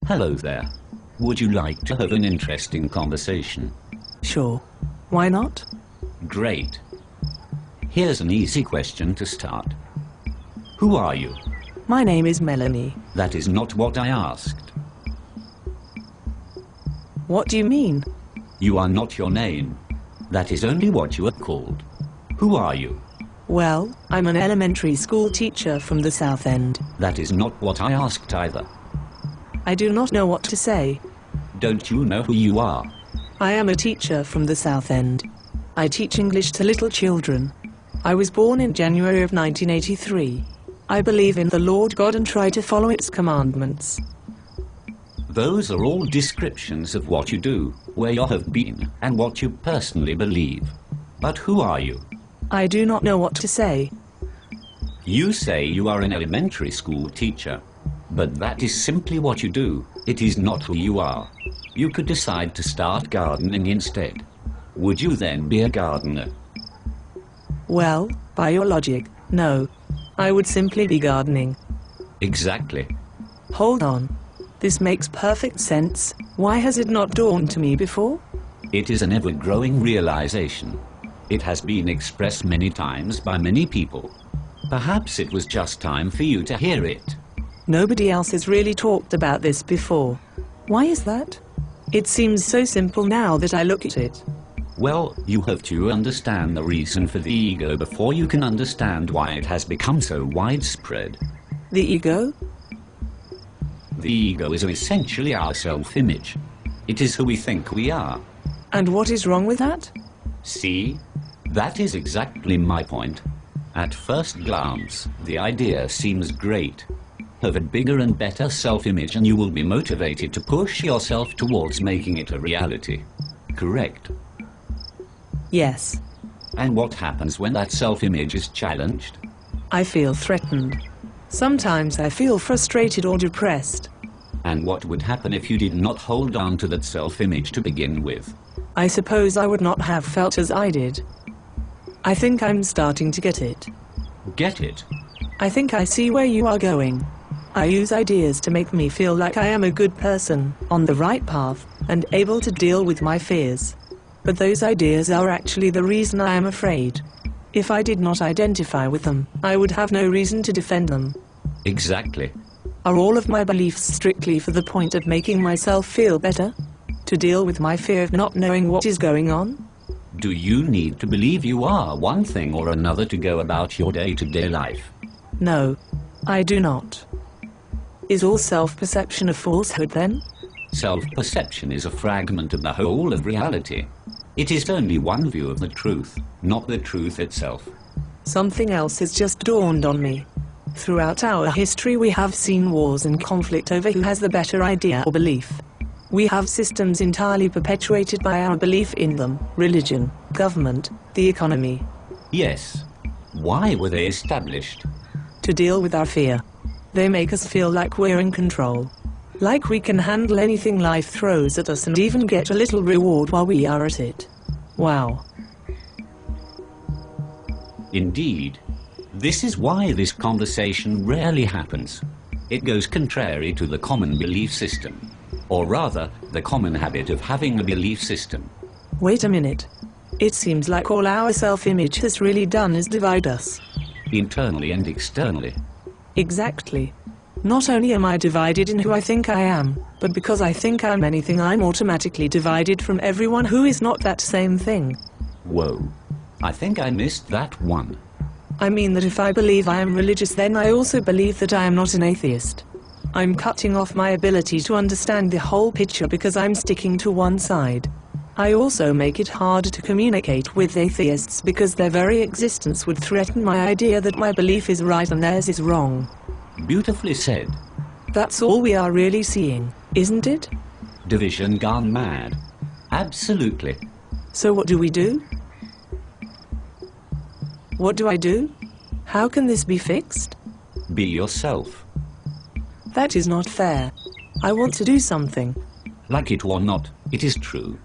Hello there. Would you like to have an interesting conversation? Sure. Why not? Great. Here's an easy question to start. Who are you? My name is Melanie. That is not what I asked. What do you mean? You are not your name. That is only what you are called. Who are you? Well, I'm an elementary school teacher from the South End. That is not what I asked either. I do not know what to say. Don't you know who you are? I am a teacher from the South End. I teach English to little children. I was born in January of 1983. I believe in the Lord God and try to follow its commandments. Those are all descriptions of what you do, where you have been, and what you personally believe. But who are you? I do not know what to say. You say you are an elementary school teacher. But that is simply what you do. It is not who you are. You could decide to start gardening instead. Would you then be a gardener? Well, by your logic, no. I would simply be gardening. Exactly. Hold on. This makes perfect sense. Why has it not dawned to me before? It is an ever-growing realization. It has been expressed many times by many people. Perhaps it was just time for you to hear it. Nobody else has really talked about this before. Why is that? It seems so simple now that I look at it. Well, you have to understand the reason for the ego before you can understand why it has become so widespread. The ego? The ego is essentially our self-image. It is who we think we are. And what is wrong with that? See? That is exactly my point. At first glance, the idea seems great. Have a bigger and better self-image and you will be motivated to push yourself towards making it a reality. Correct? Yes. And what happens when that self-image is challenged? I feel threatened. Sometimes I feel frustrated or depressed. And what would happen if you did not hold on to that self-image to begin with? I suppose I would not have felt as I did. I think I'm starting to get it. Get it? I think I see where you are going. I use ideas to make me feel like I am a good person, on the right path, and able to deal with my fears. But those ideas are actually the reason I am afraid. If I did not identify with them, I would have no reason to defend them. Exactly. Are all of my beliefs strictly for the point of making myself feel better? To deal with my fear of not knowing what is going on? Do you need to believe you are one thing or another to go about your day-to-day life? No, I do not. Is all self-perception a falsehood then? Self-perception is a fragment of the whole of reality. It is only one view of the truth, not the truth itself. Something else has just dawned on me. Throughout our history we have seen wars and conflict over who has the better idea or belief. We have systems entirely perpetuated by our belief in them: religion, government, the economy. Yes. Why were they established? To deal with our fear. They make us feel like we're in control. Like we can handle anything life throws at us and even get a little reward while we are at it. Wow. Indeed. This is why this conversation rarely happens. It goes contrary to the common belief system. Or rather, the common habit of having a belief system. Wait a minute. It seems like all our self-image has really done is divide us. Internally and externally. Exactly. Not only am I divided in who I think I am, but because I think I'm anything, I'm automatically divided from everyone who is not that same thing. Whoa. I think I missed that one. I mean that if I believe I am religious, then I also believe that I am not an atheist. I'm cutting off my ability to understand the whole picture because I'm sticking to one side. I also make it harder to communicate with atheists because their very existence would threaten my idea that my belief is right and theirs is wrong. Beautifully said. That's all we are really seeing, isn't it? Division gone mad. Absolutely. So what do we do? What do I do? How can this be fixed? Be yourself. That is not fair. I want to do something. Like it or not, it is true.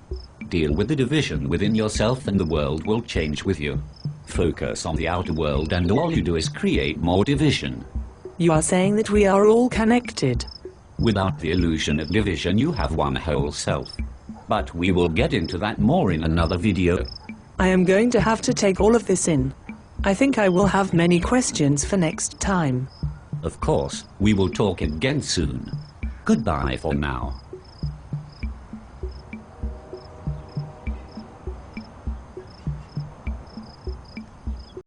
Deal with the division within yourself and the world will change with you. Focus on the outer world and all you do is create more division. You are saying that we are all connected. Without the illusion of division, you have one whole self. But we will get into that more in another video. I am going to have to take all of this in. I think I will have many questions for next time. Of course, we will talk again soon. Goodbye for now.